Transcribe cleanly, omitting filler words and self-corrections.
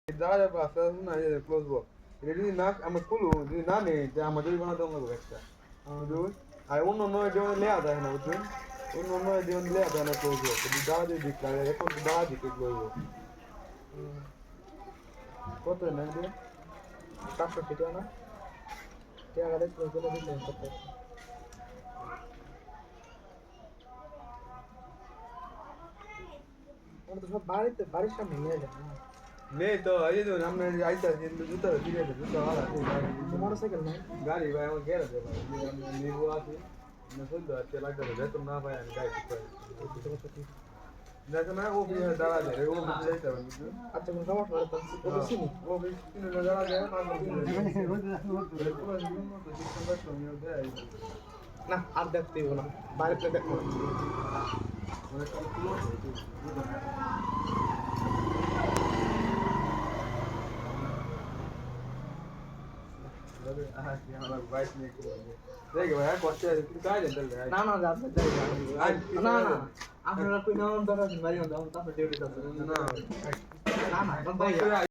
দাঁড়া আছে না ক্লোজ বক এটা যদি না আমরা খুলু যদি না নেই যে আমাদের বানাতে হবে একটা বুঝুন আর অন্য নয় যেমন লেয়া যায় না বুঝুন অন্য নয় যেমন লেয়া যায় না ক্লোজ বক যদি দাঁড়া দিয়ে দিক লাগে এখন দাঁড়া দিকে ক্লোজ বক কত না দিয়ে 500 টাকা না টাকা গাড়ি ক্লোজ করে দিলে কত আমরা তো সব বাড়ির সামনে নিয়ে যাবো নেই তো এই যে আমরা আইতা কিন্তু জুতা দিয়ে দে জুতা वाला মোটরসাইকেল নাই গাড়ি ভাই আমার গেরা দে ভাই আমি নিবো আসি না শুনতে আছে লাগবে বেতন না ভাই আমি গাড়ি ঠিক করে দেখো না ও বিয়ে দাঁড়া যায় ও বিয়ে যাইতে হবে বুঝুন আচ্ছা কোন সমস্যা হলে তো বলছি নি ও বিয়ে কিনে দাঁড়া যায় না আর দেখতে দিব না বাইরে দেখো না না না না না আপনারা কই না দরকার বাড়ি না তারপর ডিউটি আছে না না না